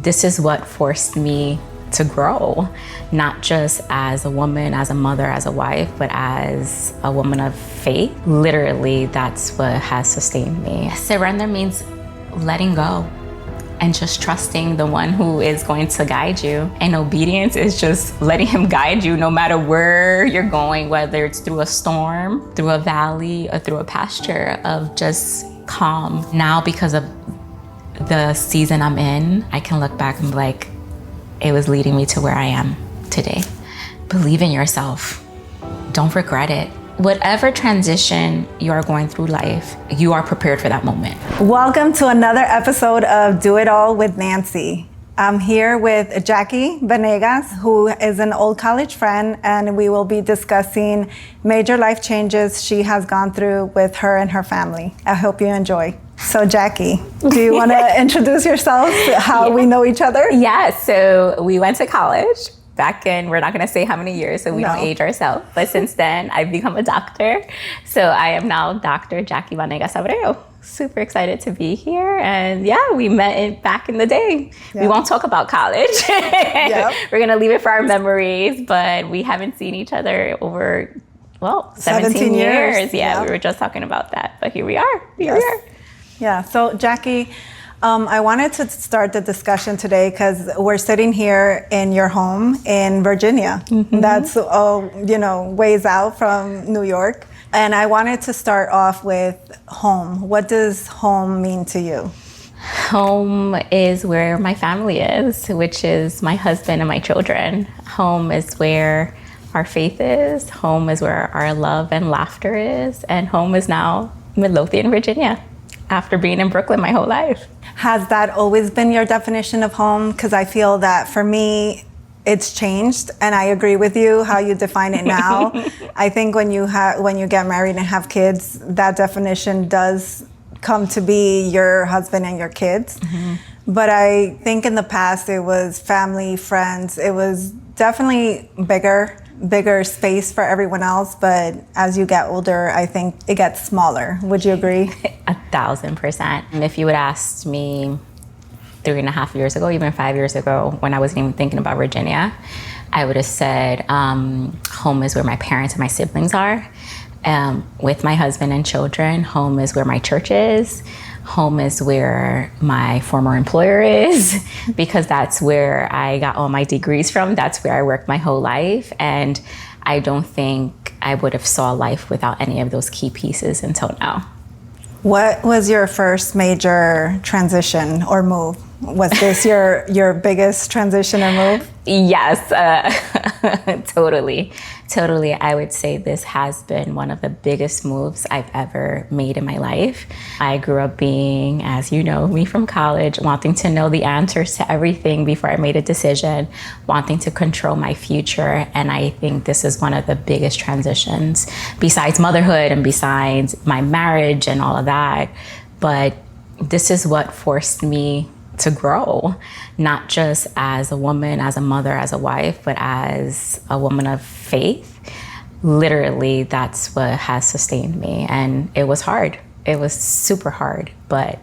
this is what forced me to grow, not just as a woman, as a mother, as a wife, but as a woman of faith. Literally, that's what has sustained me. Surrender means letting go and just trusting the one who is going to guide you. And obedience is just letting him guide you no matter where you're going, whether it's through a storm, through a valley, or through a pasture of just calm. Now, because of the season I'm in, I can look back and be like, it was leading me to where I am today. Believe in yourself. Don't regret it. Whatever transition you are going through life, you are prepared for that moment. Welcome to another episode of Do It All with Nancy. I'm here with Jacci Banegas, who is an old college friend, and we will be discussing major life changes she has gone through with her and her family. I hope you enjoy. So Jacci, do you want to introduce yourself, how we know each other? Yeah, so we went to college back in, we're not going to say how many years so we don't age ourselves, but since then I've become a doctor. So I am now Dr. Jacci Banegas. Super excited to be here. And yeah, we met back in the day. Yep. We won't talk about college. Yep. We're going to leave it for our memories, but we haven't seen each other over, 17 years. Yeah, yep. We were just talking about that, but here we are. Here we are. Yeah, so Jacci, I wanted to start the discussion today because we're sitting here in your home in Virginia. Mm-hmm. That's, ways out from New York. And I wanted to start off with home. What does home mean to you? Home is where my family is, which is my husband and my children. Home is where our faith is. Home is where our love and laughter is. And home is now Midlothian, Virginia, after being in Brooklyn my whole life. Has that always been your definition of home? Because I feel that for me, it's changed, and I agree with you how you define it now. I think when you get married and have kids, that definition does come to be your husband and your kids. Mm-hmm. But I think in the past it was family, friends. It was definitely bigger space for everyone else, but as you get older, I think it gets smaller. Would you agree? 1,000%. If you would ask me 3.5 years ago, even 5 years ago, when I wasn't even thinking about Virginia, I would have said home is where my parents and my siblings are. With my husband and children, home is where my church is. Home is where my former employer is, because that's where I got all my degrees from. That's where I worked my whole life. And I don't think I would have saw life without any of those key pieces until now. What was your first major transition or move? Was this your biggest transition or move? Yes, totally. I would say this has been one of the biggest moves I've ever made in my life. I grew up being, as you know, me from college, wanting to know the answers to everything before I made a decision, wanting to control my future. And I think this is one of the biggest transitions besides motherhood and besides my marriage and all of that. But this is what forced me to grow, not just as a woman, as a mother, as a wife, but as a woman of faith. Literally, that's what has sustained me. And it was hard. It was super hard, but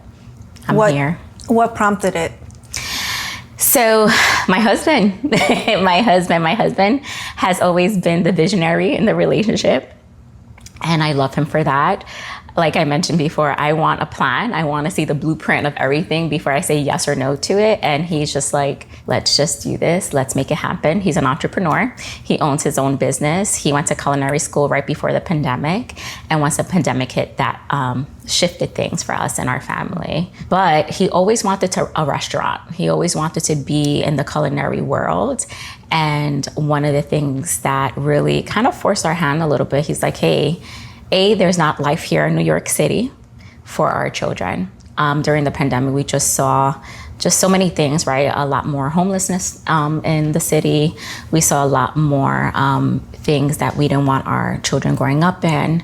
I'm here. What prompted it? So my husband, my husband has always been the visionary in the relationship. And I love him for that. Like I mentioned before, I want a plan. I want to see the blueprint of everything before I say yes or no to it. And he's just like, let's just do this. Let's make it happen. He's an entrepreneur. He owns his own business. He went to culinary school right before the pandemic. And once the pandemic hit, that shifted things for us and our family. But he always wanted a restaurant. He always wanted to be in the culinary world. And one of the things that really kind of forced our hand a little bit, he's like, hey, there's not life here in New York City for our children. During the pandemic, we just saw so many things, right? A lot more homelessness in the city. We saw a lot more things that we didn't want our children growing up in.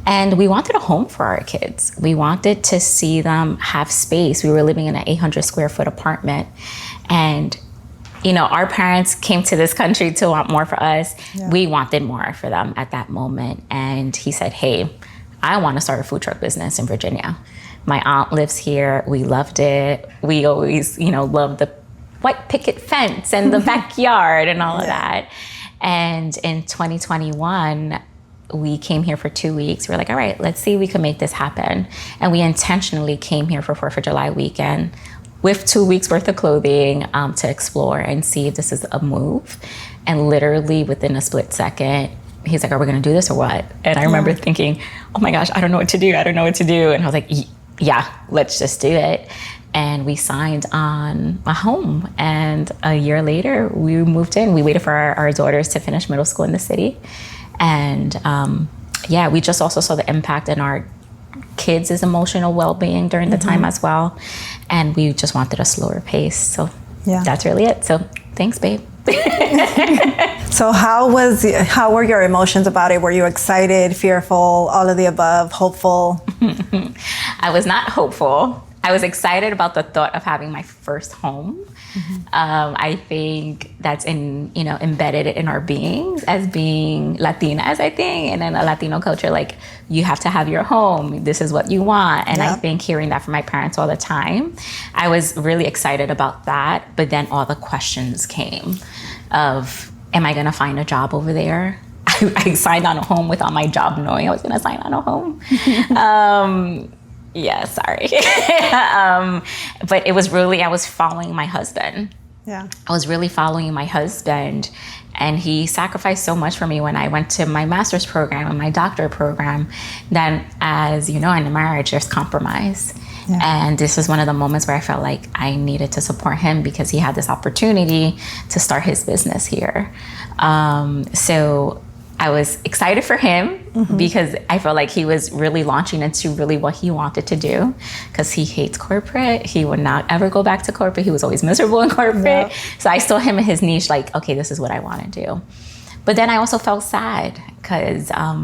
And we wanted a home for our kids. We wanted to see them have space. We were living in an 800 square foot apartment. And our parents came to this country to want more for us. Yeah. We wanted more for them at that moment. And he said, hey, I want to start a food truck business in Virginia. My aunt lives here. We loved it. We always, loved the white picket fence and the backyard and all of that. And in 2021, we came here for 2 weeks. We were like, all right, let's see if we can make this happen. And we intentionally came here for 4th of July weekend with 2 weeks worth of clothing to explore and see if this is a move. And literally within a split second, he's like, are we going to do this or what? And I remember thinking, oh my gosh, I don't know what to do. I don't know what to do. And I was like, yeah, let's just do it. And we signed on a home. And a year later, we moved in. We waited for our daughters to finish middle school in the city. And we just also saw the impact in our kids' emotional well-being during the time as well. And we just wanted a slower pace. So that's really it. So thanks, babe. So how were your emotions about it? Were you excited, fearful, all of the above, hopeful? I was not hopeful. I was excited about the thought of having my first home. I think that's embedded in our beings as being Latinas, I think, and in a Latino culture, like you have to have your home. This is what you want. And I think hearing that from my parents all the time, I was really excited about that. But then all the questions came of, am I going to find a job over there? I signed on a home without my job knowing I was going to sign on a home. Yeah, sorry. But it was really, I was following my husband. Yeah. I was really following my husband, and he sacrificed so much for me when I went to my master's program and my doctorate program. Then, as you know, in a marriage, there's compromise. Yeah. And this was one of the moments where I felt like I needed to support him because he had this opportunity to start his business here. So I was excited for him because I felt like he was really launching into really what he wanted to do, because he hates corporate. He would not ever go back to corporate. He was always miserable in corporate. Yeah. So I saw him in his niche, like, okay, this is what I want to do. But then I also felt sad because, oh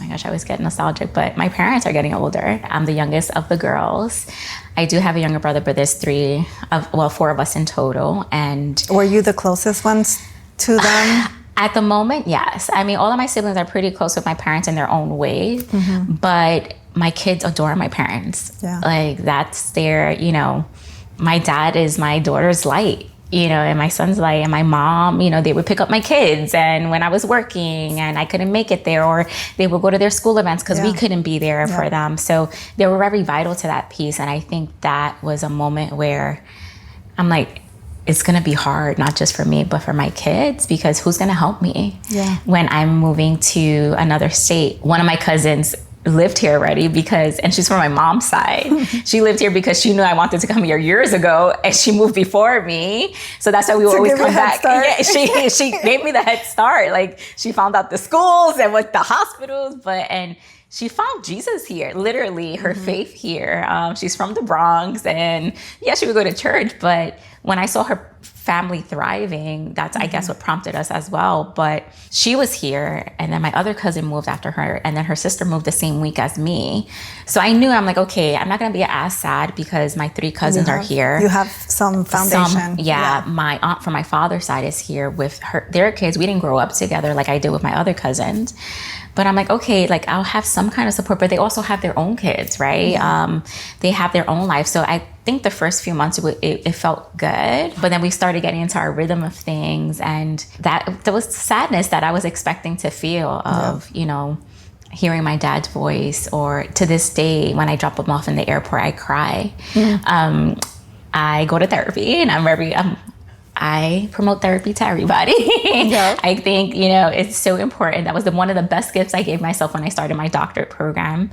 my gosh, I was getting nostalgic, but my parents are getting older. I'm the youngest of the girls. I do have a younger brother, but there's 4 of us in total. And were you the closest ones to them? At the moment, yes. I mean, all of my siblings are pretty close with my parents in their own way, but my kids adore my parents. Yeah. Like, that's their, my dad is my daughter's light, and my son's light, and my mom, they would pick up my kids, and when I was working and I couldn't make it there, or they would go to their school events because we couldn't be there for them. So they were very vital to that piece. And I think that was a moment where I'm like, it's going to be hard, not just for me, but for my kids, because who's going to help me when I'm moving to another state? One of my cousins lived here already and she's from my mom's side. She lived here because she knew I wanted to come here years ago, and she moved before me. So that's why we would always come back. Yeah, she gave me the head start. Like, she found out the schools and what the hospitals, and she found Jesus here, literally her faith here. She's from the Bronx, and she would go to church, but when I saw her family thriving, that's, I guess, what prompted us as well. But she was here, and then my other cousin moved after her, and then her sister moved the same week as me. So I knew, I'm like, okay, I'm not going to be as sad because my 3 cousins are here. You have some foundation. My aunt from my father's side is here with their kids. We didn't grow up together like I did with my other cousins. But I'm like, okay, like, I'll have some kind of support, but they also have their own kids, right? Yeah. They have their own life. So I think the first few months it felt good, but then we started getting into our rhythm of things, and there was sadness that I was expecting to feel of, hearing my dad's voice, or to this day, when I drop him off in the airport, I cry. I go to therapy, and I promote therapy to everybody. I think, it's so important. That was one of the best gifts I gave myself when I started my doctorate program.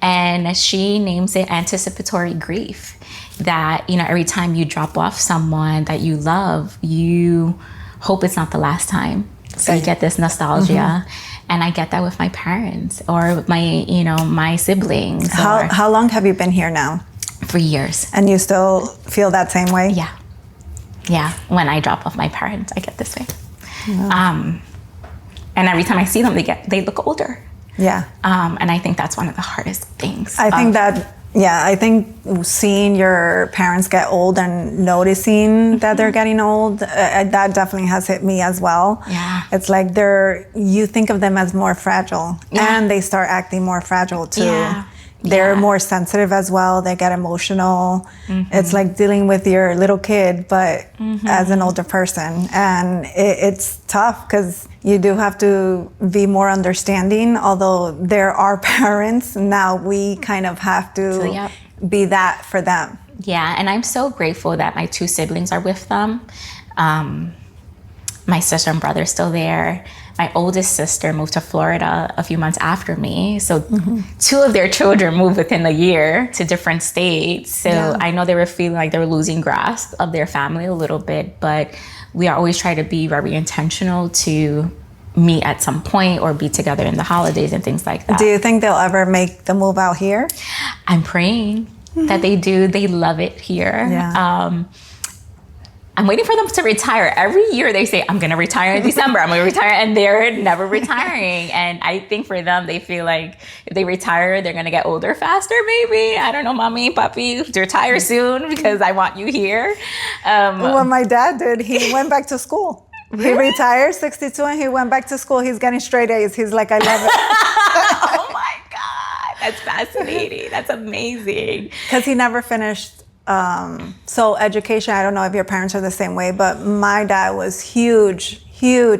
And she names it anticipatory grief. That, every time you drop off someone that you love, you hope it's not the last time. So you get this nostalgia. And I get that with my parents or my siblings. How long have you been here now? For years. And you still feel that same way? Yeah. Yeah, when I drop off my parents, I get this way. Yeah. And every time I see them, they look older. Yeah. And I think that's one of the hardest things. I think seeing your parents get old and noticing that they're getting old, that definitely has hit me as well. Yeah. It's like you think of them as more fragile, and they start acting more fragile too. Yeah. They're more sensitive as well. They get emotional. It's like dealing with your little kid, but as an older person. And it's tough because you do have to be more understanding. Although there are parents, now we kind of have to be that for them. Yeah, and I'm so grateful that my 2 siblings are with them. My sister and brother are still there. My oldest sister moved to Florida a few months after me. So 2 of their children moved within a year to different states. So I know they were feeling like they were losing grasp of their family a little bit, but we are always trying to be very intentional to meet at some point or be together in the holidays and things like that. Do you think they'll ever make the move out here? I'm praying that they do. They love it here. Yeah. I'm waiting for them to retire. Every year they say, I'm going to retire in December. I'm going to retire. And they're never retiring. And I think for them, they feel like if they retire, they're going to get older faster, maybe. I don't know, mommy, puppy, retire soon because I want you here. What my dad did, he went back to school. He retired 62 and he went back to school. He's getting straight A's. He's like, I love it. Oh my God. That's fascinating. That's amazing. Because he never finished. So education, I don't know if your parents are the same way, but my dad was huge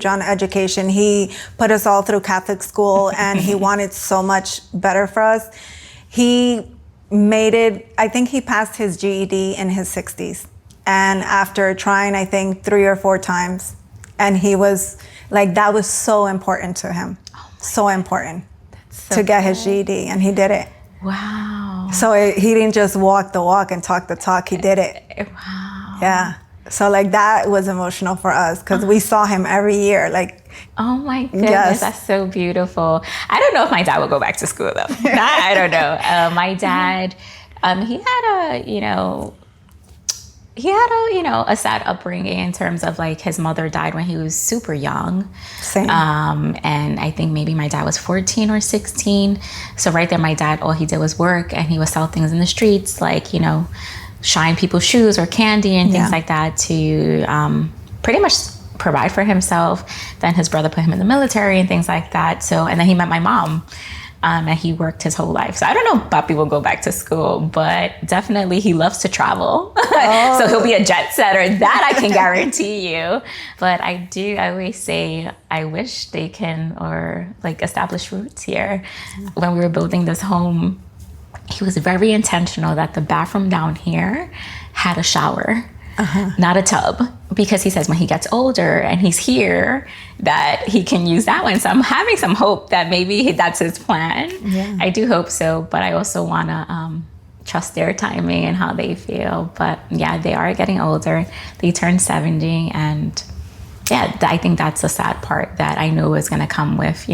on education. He put us all through Catholic school and he wanted so much better for us. He made it, I think he passed his GED in his 60s. And after trying, I think 3 or 4 times, and he was like, that was so important to him. So important to get his GED, and he did it. Wow. So he didn't just walk the walk and talk the talk, he did it. Wow. Yeah. So like that was emotional for us because we saw him every year. Like, oh my goodness, that's so beautiful. I don't know if my dad will go back to school though. I don't know. My dad, he had a sad upbringing in terms of like his mother died when he was super young. Same. And I think maybe my dad was 14 or 16. So right there, my dad, all he did was work and he would sell things in the streets, like, shine people's shoes or candy and things like that to pretty much provide for himself. Then his brother put him in the military and things like that. So, and then he met my mom. And he worked his whole life. So I don't know if Papi will go back to school, but definitely he loves to travel. Oh. So he'll be a jet setter. That I can guarantee you. But I always say, I wish they can establish roots here. When we were building this home, he was very intentional that the bathroom down here had a shower. Not a tub, because he says when he gets older and he's here that he can use that one. So I'm having some hope that maybe that's his plan. Yeah. I do hope so, but I also want to trust their timing and how they feel. But yeah, they are getting older. They turned 70, and yeah, I think that's the sad part that I knew was going to come with,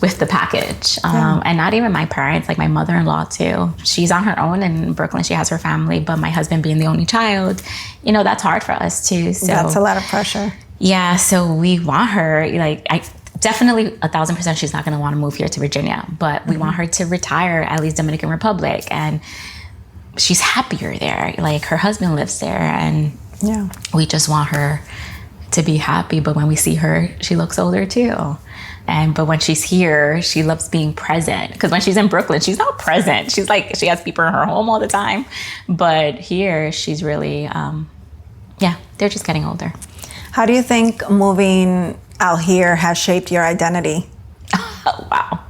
with the package. And not even my parents, like my mother-in-law too. She's on her own in Brooklyn. She has her family, but my husband being the only child, that's hard for us too. So that's a lot of pressure. Yeah. So we want her, I definitely 1,000% she's not going to want to move here to Virginia, but we want her to retire at least Dominican Republic. And she's happier there. Like her husband lives there, and we just want her to be happy. But when we see her, she looks older too. But when she's here, she loves being present. Because when she's in Brooklyn, she's not present. She's like, she has people in her home all the time. But here, she's really, they're just getting older. How do you think moving out here has shaped your identity? Oh, wow.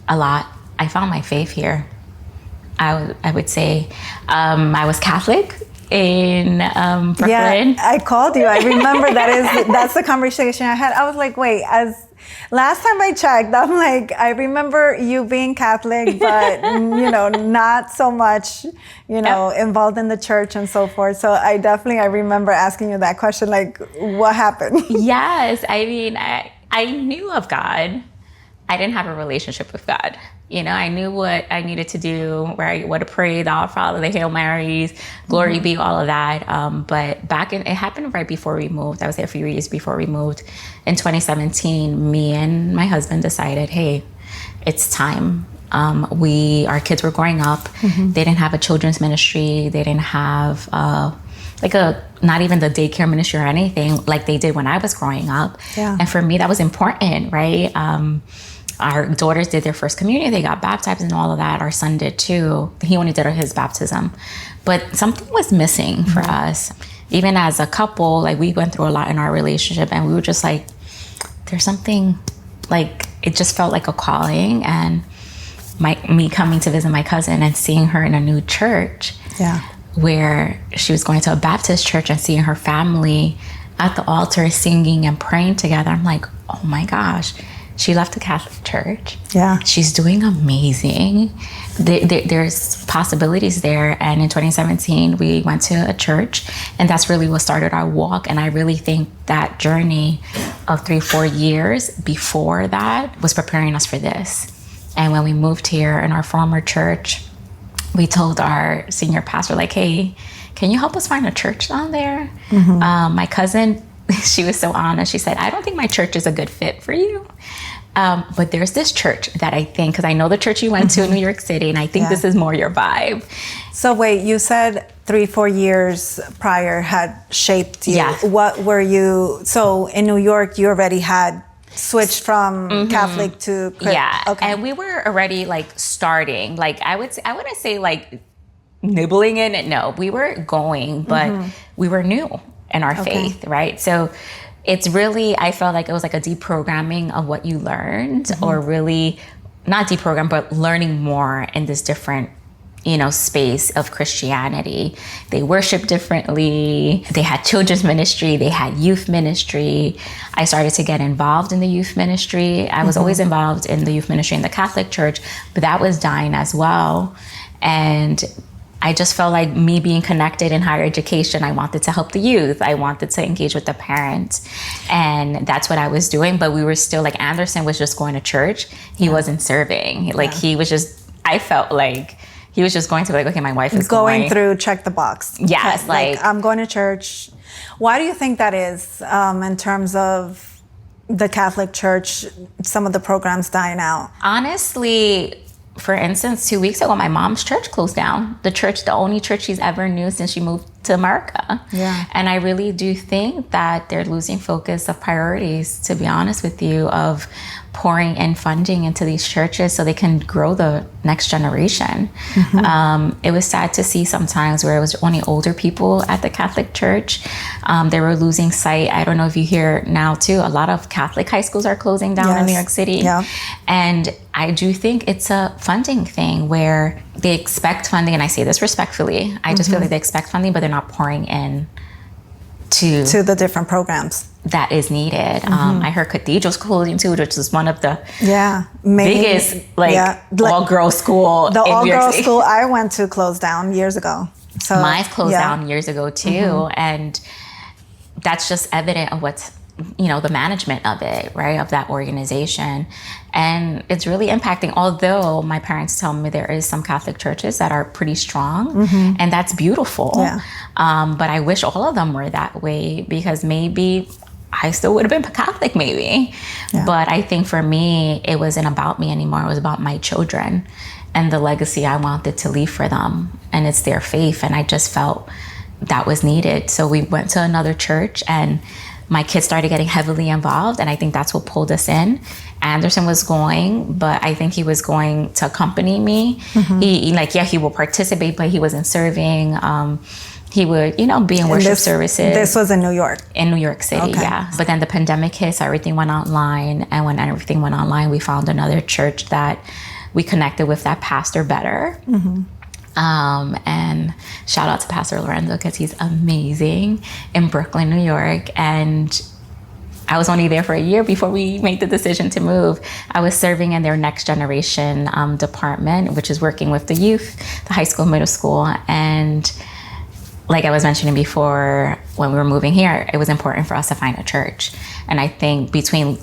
A lot. I found my faith here. I would say I was Catholic in Brooklyn. Yeah, I called you. I remember that's the conversation I had. I was like, wait, last time I checked, I'm like, I remember you being Catholic, but, not so much, involved in the church and so forth. So I remember asking you that question, like, what happened? Yes. I mean, I knew of God. I didn't have a relationship with God. I knew what I needed to do, what to pray, the Our Father, the Hail Marys, glory be, all of that. But it happened right before we moved. I was there a few years before we moved. In 2017, me and my husband decided, hey, it's time. Our kids were growing up. They didn't have a children's ministry. They didn't have not even the daycare ministry or anything like they did when I was growing up. Yeah. And for me, that was important, right? our daughters did their first communion. They got baptized and all of that. Our son did too. He only did his baptism. But something was missing for us. Even as a couple, like we went through a lot in our relationship, and we were just like, there's something, like it just felt like a calling. And me coming to visit my cousin and seeing her in a new church, where she was going to a Baptist church, and seeing her family at the altar singing and praying together. I'm like, oh my gosh, she left the Catholic Church. Yeah. She's doing amazing. There's possibilities there. And in 2017, we went to a church, and that's really what started our walk. And I really think that journey of 3-4 years before that was preparing us for this. And when we moved here in our former church, we told our senior pastor, like, hey, can you help us find a church down there? My cousin, she was so honest. She said, I don't think my church is a good fit for you. But there's this church that I think, because I know the church you went to in New York City, and I think this is more your vibe. So wait, you said 3-4 years prior had shaped you. Yeah. What were you, so in New York, you already had switched from Catholic to Christian? Yeah. Okay. And we were already like starting, like I wouldn't say like nibbling in it. No, we were going, but we were new in our faith, right? So it's really, I felt like it was like a deprogramming of what you learned, or really not deprogram, but learning more in this different, space of Christianity. They worship differently. They had children's ministry. They had youth ministry. I started to get involved in the youth ministry. I was always involved in the youth ministry in the Catholic Church, but that was dying as well. And I just felt like me being connected in higher education, I wanted to help the youth. I wanted to engage with the parents. And that's what I was doing. But we were still, like, Anderson was just going to church. He wasn't serving. Like, he was just, I felt like he was just going to be like, okay, my wife is going through, check the box. Yes. Like I'm going to church. Why do you think that is, in terms of the Catholic Church, some of the programs dying out? Honestly, for instance, 2 weeks ago, my mom's church closed down. The only church she's ever knew since she moved to America. Yeah. And I really do think that they're losing focus of priorities, to be honest with you, of pouring in funding into these churches so they can grow the next generation. It was sad to see sometimes where it was only older people at the Catholic Church. They were losing sight. I don't know if you hear now too, a lot of Catholic high schools are closing down in New York City. Yeah. And I do think it's a funding thing where they expect funding, and I say this respectfully, I just feel like they expect funding, but they're not pouring in to the different programs that is needed. I heard cathedrals closing too, which is one of the biggest all-girls school in New York City. The all-girls school I went to closed down years ago. So mine's closed down years ago too, and that's just evident of what's the management of it, right, of that organization. And it's really impacting, although my parents tell me there is some Catholic churches that are pretty strong, and that's beautiful. Yeah. But I wish all of them were that way, because maybe I still would have been Catholic maybe. Yeah. But I think for me, it wasn't about me anymore. It was about my children and the legacy I wanted to leave for them. And it's their faith. And I just felt that was needed. So we went to another church, and my kids started getting heavily involved, and I think that's what pulled us in. Anderson was going, but I think he was going to accompany me. He will participate, but he wasn't serving. He would, be in worship services. This was in New York? In New York City, yeah. But then the pandemic hit, so everything went online. And when everything went online, we found another church that we connected with that pastor better. And shout out to Pastor Lorenzo, because he's amazing, in Brooklyn, New York. And I was only there for a year before we made the decision to move. I was serving in their next generation department, which is working with the youth, the high school, middle school. And like I was mentioning before, when we were moving here, it was important for us to find a church. And I think between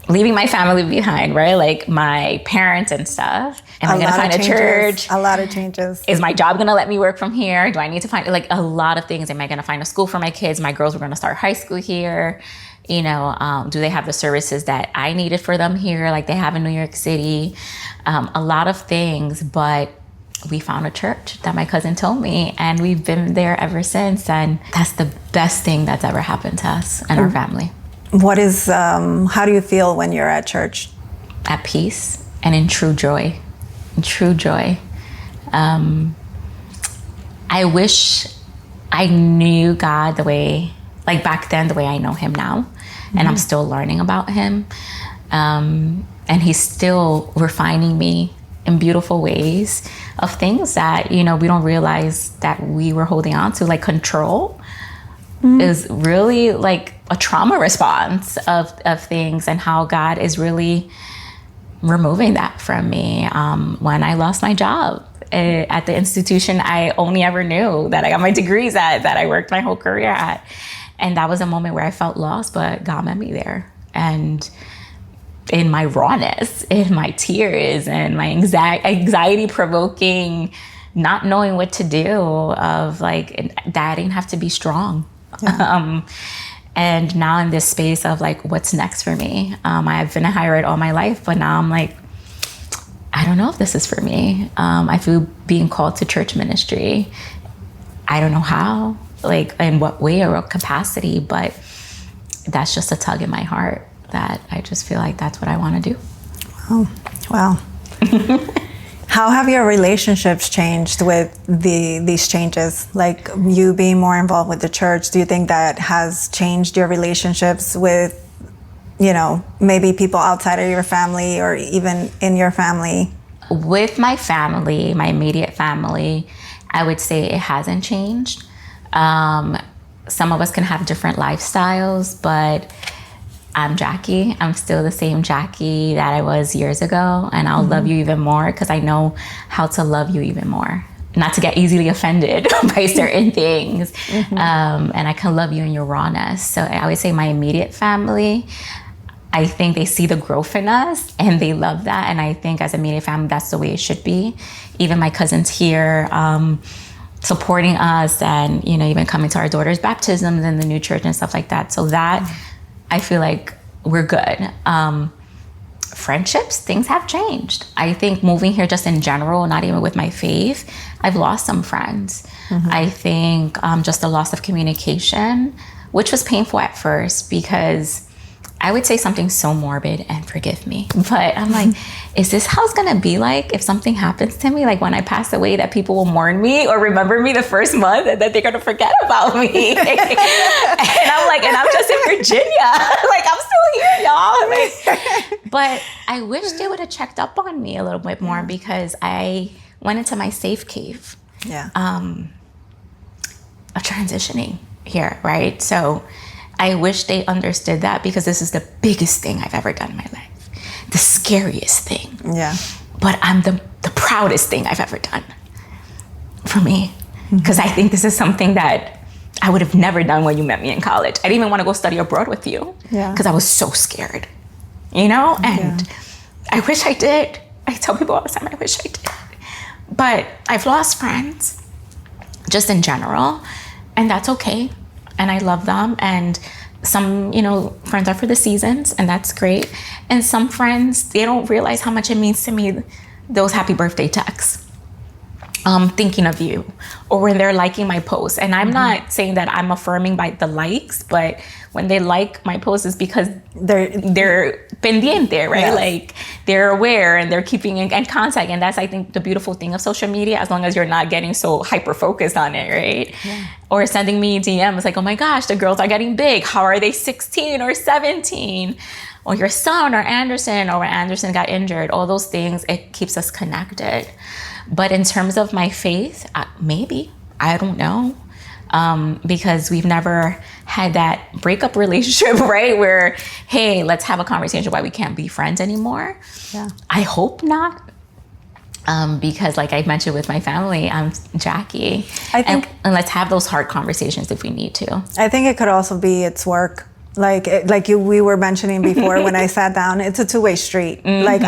leaving my family behind, right? Like my parents and stuff. Am I going to find a church? A lot of changes. Is my job going to let me work from here? Do I need to find a lot of things? Am I going to find a school for my kids? My girls were going to start high school here. Do they have the services that I needed for them here, like they have in New York City? A lot of things, but we found a church that my cousin told me, and we've been there ever since. And that's the best thing that's ever happened to us and our family. What is, how do you feel when you're at church? at peace and in true joy. In true joy. I wish I knew God the way, like back then, the way I know him now. And I'm still learning about him. And he's still refining me in beautiful ways of things that, we don't realize that we were holding on to, like control is really like a trauma response of things, and how God is really removing that from me. When I lost my job at the institution I only ever knew that I got my degrees at, that I worked my whole career at. And that was a moment where I felt lost, but God met me there. And in my rawness, in my tears, and my anxiety provoking, not knowing what to do, of like, that I didn't have to be strong. Yeah. And now in this space of like, what's next for me? I've been a higher all my life, but now I'm like, I don't know if this is for me. I feel being called to church ministry. I don't know how, like in what way or what capacity, but that's just a tug in my heart that I just feel like that's what I want to do. Oh, wow. How have your relationships changed with these changes? Like you being more involved with the church, do you think that has changed your relationships with, maybe people outside of your family or even in your family? With my family, my immediate family, I would say it hasn't changed. Some of us can have different lifestyles, but I'm Jacci. I'm still the same Jacci that I was years ago. And I'll love you even more because I know how to love you even more. Not to get easily offended by certain things. And I can love you in your rawness. So I would say my immediate family, I think they see the growth in us and they love that. And I think as a immediate family, that's the way it should be. Even my cousins here, supporting us and, even coming to our daughter's baptisms in the new church and stuff like that. So that, I feel like we're good. Friendships, things have changed. I think moving here just in general, not even with my faith, I've lost some friends. I think just the loss of communication, which was painful at first because I would say something so morbid, and forgive me, but I'm like, is this how it's gonna be like if something happens to me? Like when I pass away, that people will mourn me or remember me the first month and that they're gonna forget about me. And I'm like, and I'm just in Virginia. Like I'm still here, y'all. Like, but I wish they would have checked up on me a little bit more because I went into my safe cave of transitioning here, right? So I wish they understood that because this is the biggest thing I've ever done in my life. The scariest thing. Yeah. But I'm the proudest thing I've ever done for me. Because I think this is something that I would have never done when you met me in college. I didn't even want to go study abroad with you. Yeah. Because I was so scared. And I wish I did. I tell people all the time, I wish I did. But I've lost friends just in general. And that's okay. And I love them. And some, friends are for the seasons, and that's great. And some friends, they don't realize how much it means to me, those happy birthday texts, thinking of you, or when they're liking my posts. And I'm not saying that I'm affirming by the likes, but when they like my posts, it's because they're pendiente, right? Yes. Like they're aware and they're keeping in contact. And that's, I think, the beautiful thing of social media, as long as you're not getting so hyper focused on it, right? Yeah. Or sending me DMs like, oh my gosh, the girls are getting big. How are they 16 or 17? Or your son or Anderson, or when Anderson got injured, all those things, it keeps us connected. But in terms of my faith, maybe, I don't know. Because we've never had that breakup relationship, right? Where, hey, let's have a conversation why we can't be friends anymore. Yeah. I hope not. Because like I mentioned with my family, I'm Jacci. And let's have those hard conversations if we need to. I think it could also be it's work. We were mentioning before when I sat down, it's a two-way street. Like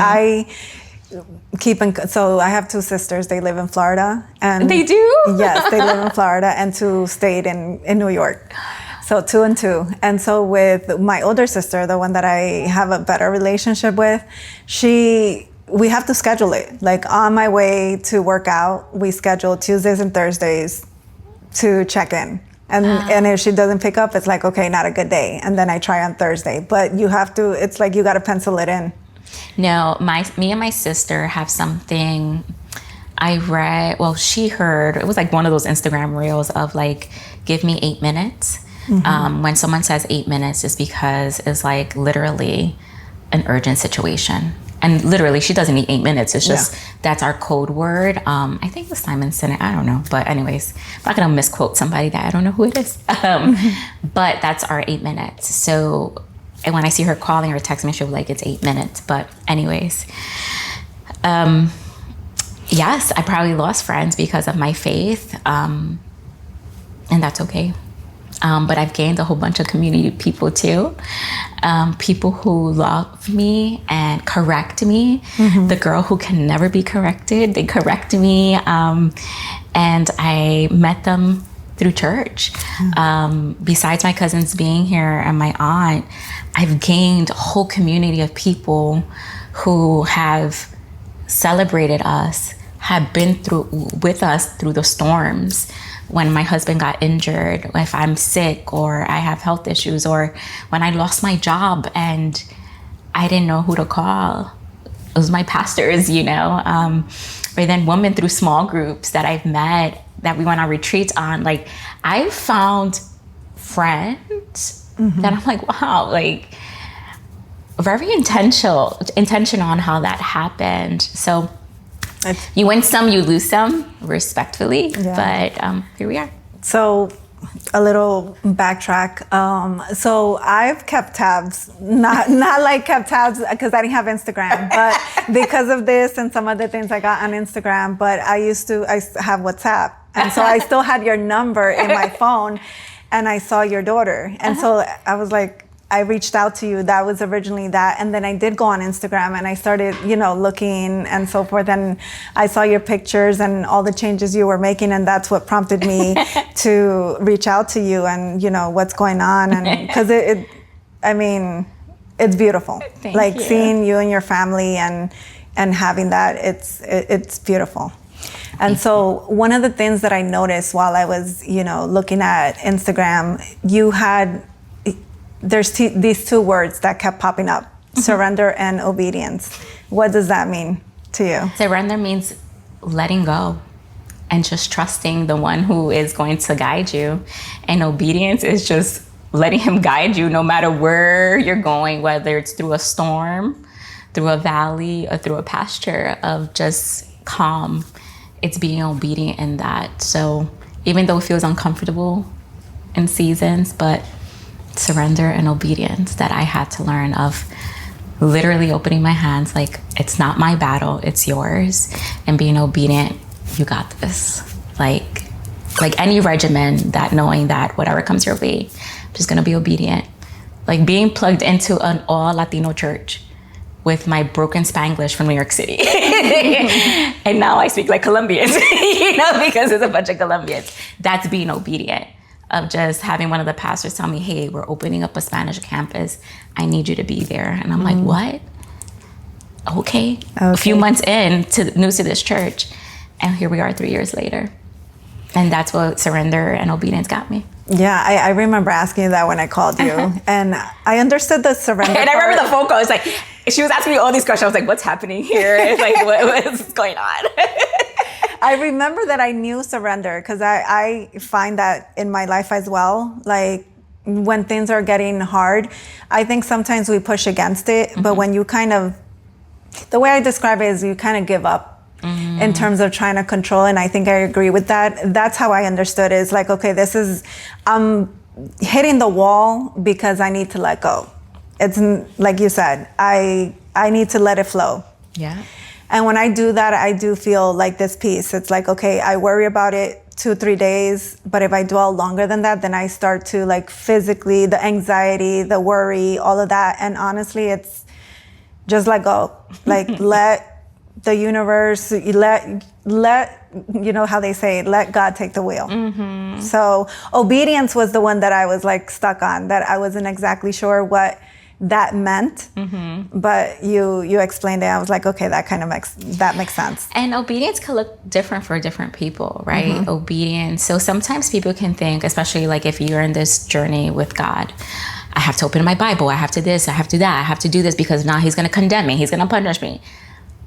so I have two sisters, they live in Florida. And they do? Yes, they live in Florida, and two stayed in New York. So 2 and 2. And so with my older sister, the one that I have a better relationship with, we have to schedule it. Like on my way to work out, we schedule Tuesdays and Thursdays to check in. And if she doesn't pick up, it's like, okay, not a good day. And then I try on Thursday. But you have to, it's like you got to pencil it in. No, me and my sister have something I read. Well, she heard, it was like one of those Instagram reels of like, give me 8 minutes. When someone says 8 minutes, it's because it's like literally an urgent situation. And literally, she doesn't need 8 minutes. It's just, that's our code word. I think it was Simon Sinek. I don't know. But anyways, I'm not going to misquote somebody that I don't know who it is. But that's our 8 minutes. So, and when I see her calling or texting me, she'll be like, it's 8 minutes. But anyways, yes, I probably lost friends because of my faith. And that's okay. But I've gained a whole bunch of community people too. People who love me and correct me. The girl who can never be corrected, they correct me. And I met them through church. Besides my cousins being here and my aunt, I've gained a whole community of people who have celebrated us, have been through with us through the storms. When my husband got injured, if I'm sick or I have health issues, or when I lost my job and I didn't know who to call. It was my pastors, you know. Or then women through small groups that I've met that we went on retreats on. Like, I found friends that I'm like, wow, like very intentional on how that happened. So you win some, you lose some, respectfully. But here we are. So a little backtrack. So I've kept tabs, not like kept tabs because I didn't have Instagram, but because of this and some other things I got on Instagram. But I have WhatsApp. And so I still had your number in my phone and I saw your daughter. And so I was like, I reached out to you. That was originally that. And then I did go on Instagram and I started, looking and so forth. And I saw your pictures and all the changes you were making. And that's what prompted me to reach out to you and, what's going on. And because it's beautiful. Thank you. Seeing you and your family and having that, it's beautiful. And so one of the things that I noticed while I was, looking at Instagram, you had, there's these two words that kept popping up, surrender and obedience. What does that mean to you? Surrender means letting go and just trusting the one who is going to guide you. And obedience is just letting him guide you no matter where you're going, whether it's through a storm, through a valley, or through a pasture of just calm. It's being obedient in that. So even though it feels uncomfortable in seasons, but surrender and obedience that I had to learn of literally opening my hands, like, it's not my battle, it's yours, and being obedient. You got this. Like any regimen, that knowing that whatever comes your way, I'm just gonna be obedient. Like being plugged into an all Latino church with my broken Spanglish from New York City. And now I speak like Colombians, because there's a bunch of Colombians. That's being obedient. Of just having one of the pastors tell me, hey, we're opening up a Spanish campus. I need you to be there. And I'm like, what? Okay. A few months in, news to this church. And here we are 3 years later. And that's what surrender and obedience got me. Yeah, I remember asking you that when I called you. And I understood the surrender And I remember the phone call. It's like, she was asking me all these questions. I was like, what's happening here? It's like, what's going on? I remember that I knew surrender because I find that in my life as well. Like when things are getting hard, I think sometimes we push against it. But when you the way I describe it is you kind of give up in terms of trying to control. And I think I agree with that. That's how I understood it. It's like, okay, I'm hitting the wall because I need to let go. It's like you said, I need to let it flow. Yeah. And when I do that, I do feel like this peace. It's like, okay, I worry about it 2-3 days, but if I dwell longer than that, then I start to physically, the anxiety, the worry, all of that. And honestly, it's just let go. Let the universe, let how they say, let God take the wheel. So obedience was the one that I was stuck on, that I wasn't exactly sure what that meant, but you explained it. I was like, okay, that makes sense. And obedience can look different for different people, right? Obedience. So sometimes people can think, especially if you're in this journey with God, I have to open my Bible. I have to this, I have to that. I have to do this because now he's going to condemn me. He's going to punish me.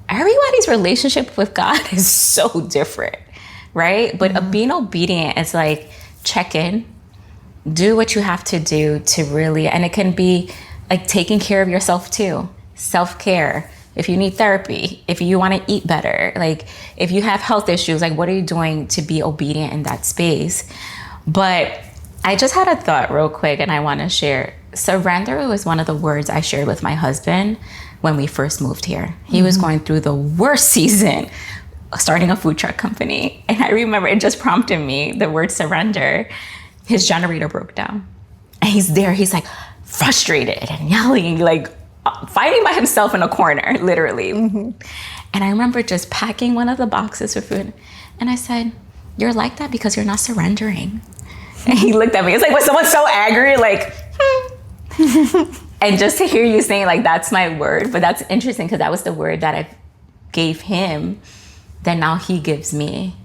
Everybody's relationship with God is so different, right? But being obedient is like, check in, do what you have to do to really, and it can be like taking care of yourself too. Self-care. If you need therapy, if you want to eat better, like if you have health issues, like what are you doing to be obedient in that space? But I just had a thought real quick and I want to share. Surrender was one of the words I shared with my husband when we first moved here. He was going through the worst season, starting a food truck company. And I remember it just prompted me, the word surrender. His generator broke down. And he's there, he's like frustrated and yelling, like fighting by himself in a corner, literally. And I remember just packing one of the boxes for food. And I said, you're like that because you're not surrendering. And he looked at me. It's like when someone's so angry, like, and just to hear you saying like, that's my word. But that's interesting because that was the word that I gave him that now he gives me,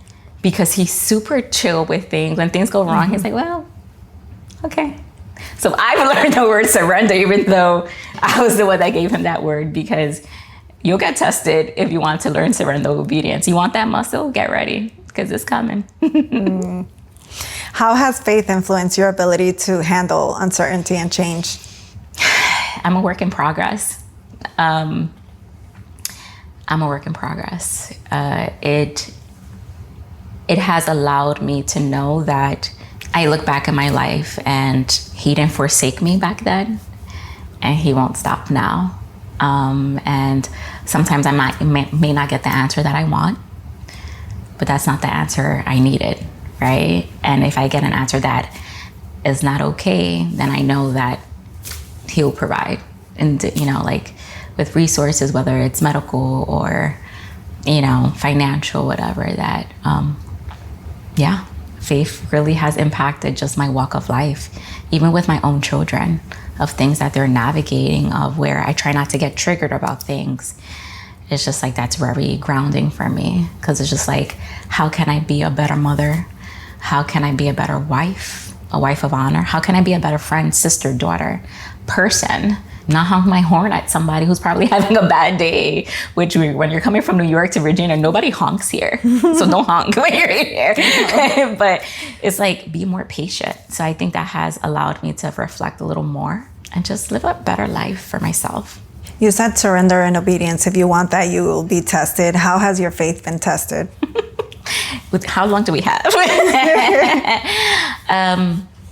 because he's super chill with things. When things go wrong, he's like, well, okay. So I've learned the word surrender, even though I was the one that gave him that word, because you'll get tested if you want to learn surrender obedience. You want that muscle? Get ready, because it's coming. How has faith influenced your ability to handle uncertainty and change? I'm a work in progress. It has allowed me to know that I look back at my life and he didn't forsake me back then, and he won't stop now. And sometimes I may not get the answer that I want, but that's not the answer I needed, right? And if I get an answer that is not okay, then I know that he'll provide, and like with resources, whether it's medical or financial, whatever. That faith really has impacted just my walk of life, even with my own children, of things that they're navigating, of where I try not to get triggered about things. It's just like, that's very grounding for me, because it's just like, how can I be a better mother? How can I be a better wife, a wife of honor? How can I be a better friend, sister, daughter, person? Not honk my horn at somebody who's probably having a bad day, which when you're coming from New York to Virginia, nobody honks here. So don't honk when you're here. But it's like, be more patient. So I think that has allowed me to reflect a little more and just live a better life for myself. You said surrender and obedience. If you want that, you will be tested. How has your faith been tested? With how long do we have?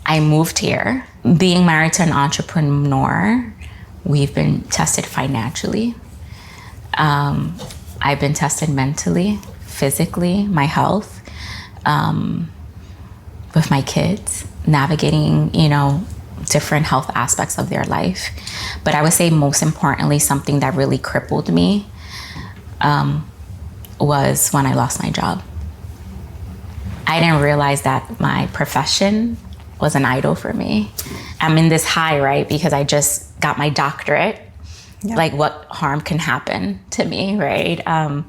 I moved here. Being married to an entrepreneur, we've been tested financially. I've been tested mentally, physically, my health, with my kids, navigating, different health aspects of their life. But I would say most importantly, something that really crippled me was when I lost my job. I didn't realize that my profession was an idol for me. I'm in this high, right? Because I just got my doctorate. Yeah. Like, what harm can happen to me, right? I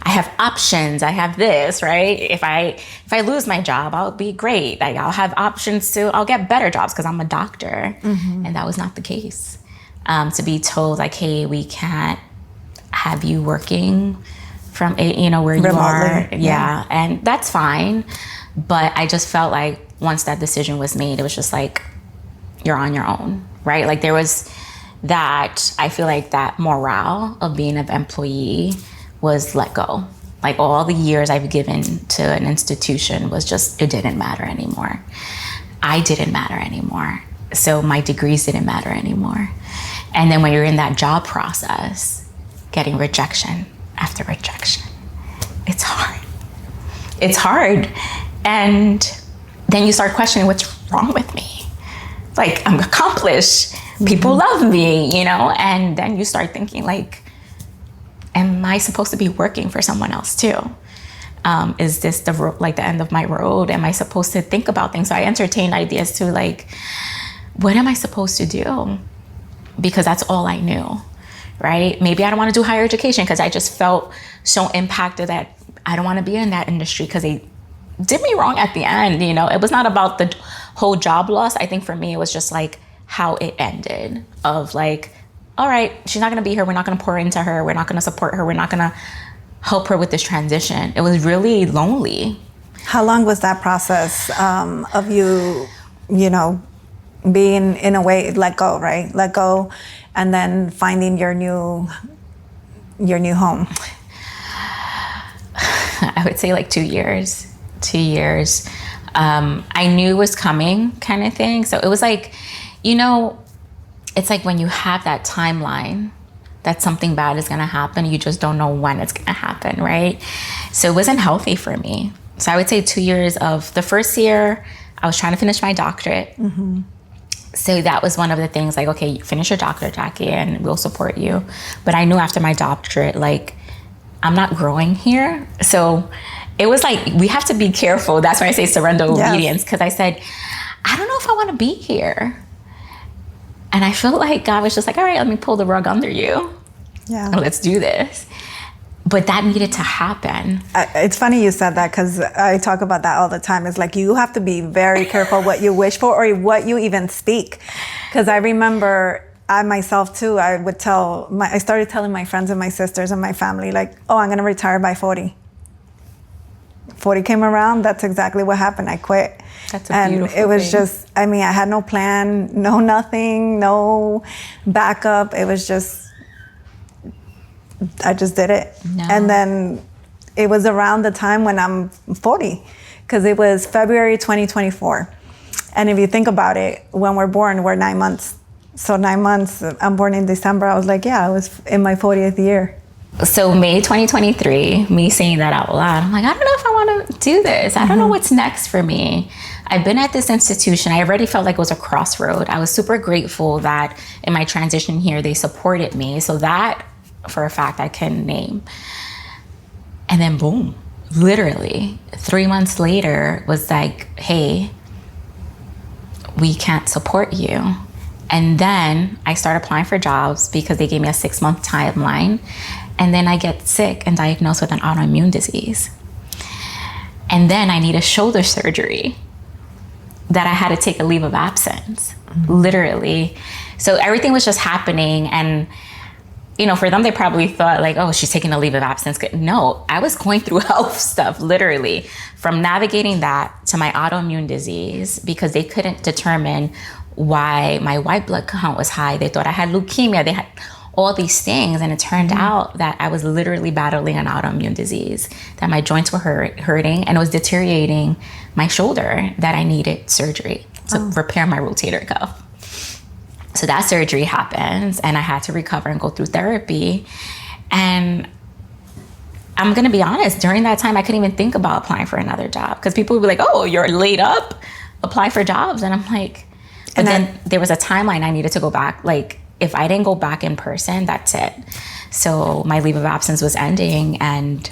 have options. I have this, right? If I lose my job, I'll be great. Like, I'll have options I'll get better jobs because I'm a doctor. And that was not the case. To be told like, hey, we can't have you working from where you remotely are. Yeah. And that's fine. But I just felt like once that decision was made, it was just like, you're on your own, right? Like, there was that, I feel like that morale of being an employee was let go. Like, all the years I've given to an institution was just, it didn't matter anymore. I didn't matter anymore. So my degrees didn't matter anymore. And then when you're in that job process, getting rejection after rejection, it's hard. It's hard. And then you start questioning, what's wrong with me? Like, I'm accomplished. People love me, and then you start thinking like, am I supposed to be working for someone else too? Is this the end of my road? Am I supposed to think about things? So I entertained ideas too, like, what am I supposed to do? Because that's all I knew, right? Maybe I don't want to do higher education because I just felt so impacted that I don't want to be in that industry because they did me wrong at the end. It was not about the whole job loss. I think for me, it was just like, how it ended, of like, all right, she's not going to be here. We're not going to pour into her. We're not going to support her. We're not going to help her with this transition. It was really lonely. How long was that process of you, being, in a way, let go, right? Let go, and then finding your new home? I would say like 2 years. 2 years. I knew it was coming, kind of thing. So it was like, it's like when you have that timeline that something bad is going to happen, you just don't know when it's going to happen, right? So it wasn't healthy for me. So I would say 2 years of the first year, I was trying to finish my doctorate. Mm-hmm. So that was one of the things, like, okay, you finish your doctorate, Jackie, and we'll support you. But I knew after my doctorate, like, I'm not growing here. So it was like, we have to be careful. That's why I say surrender obedience, because I said, I don't know if I want to be here. And I felt like God was just like, all right, let me pull the rug under you. Yeah. Let's do this. But that needed to happen. It's funny you said that, because I talk about that all the time. It's like, you have to be very careful what you wish for or what you even speak. Because I remember I myself too, I started telling my friends and my sisters and my family, like, oh, I'm going to retire by 40. 40 came around, that's exactly what happened. I quit. That's a beautiful thing. And it was thing. just, I had no plan, no nothing, no backup. It was just, I just did it. No. And then it was around the time when I'm 40, because it was February 2024. And if you think about it, when we're born, we're 9 months. So 9 months, I'm born in December. I was like, yeah, I was in my 40th year. So May 2023, me saying that out loud, I'm like, I don't know if I want to do this. I don't know what's next for me. I've been at this institution. I already felt like it was a crossroad. I was super grateful that in my transition here, they supported me. So that, for a fact, I can name. And then boom, literally 3 months later was like, hey, we can't support you. And then I started applying for jobs because they gave me a 6-month timeline. And then I get sick and diagnosed with an autoimmune disease. And then I need a shoulder surgery that I had to take a leave of absence, literally. So everything was just happening. And, for them, they probably thought like, oh, she's taking a leave of absence. No, I was going through health stuff, literally, from navigating that to my autoimmune disease, because they couldn't determine why my white blood count was high. They thought I had leukemia. They had all these things. And it turned out that I was literally battling an autoimmune disease, that my joints were hurting, and it was deteriorating my shoulder, that I needed surgery to repair my rotator cuff. So that surgery happens, and I had to recover and go through therapy. And I'm going to be honest, during that time, I couldn't even think about applying for another job, because people would be like, oh, you're laid up, apply for jobs. And I'm like, but then there was a timeline I needed to go back. Like, if I didn't go back in person, that's it. So my leave of absence was ending, and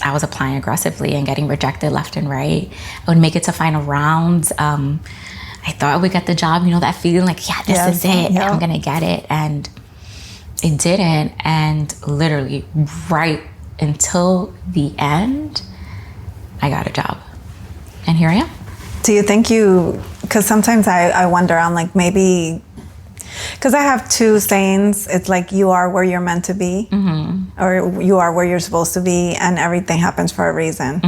I was applying aggressively and getting rejected left and right. I would make it to final rounds. I thought I would get the job, that feeling like, yeah, this is it. Yeah. I'm going to get it. And it didn't. And literally right until the end, I got a job. And here I am. Do you think because sometimes I wonder, I'm like, maybe, because I have two sayings. It's like, you are where you're meant to be, or you are where you're supposed to be, and everything happens for a reason.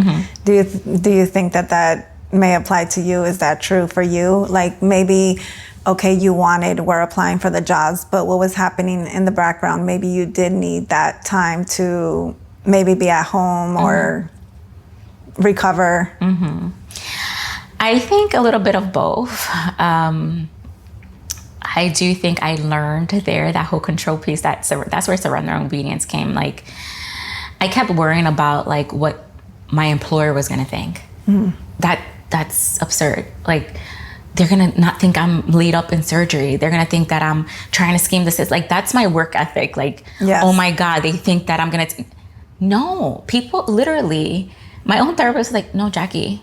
Do you think that may apply to you? Is that true for you? Like, maybe, okay, we're applying for the jobs, but what was happening in the background, maybe you did need that time to maybe be at home or recover. I think a little bit of both. I do think I learned there, that whole control piece, that's where surrender and obedience came. Like, I kept worrying about like what my employer was going to think. That's absurd. Like, they're going to not think I'm laid up in surgery. They're going to think that I'm trying to scheme this. Like, that's my work ethic. Like, oh my God, they think that I'm going to... No, people literally, my own therapist was like, no, Jackie,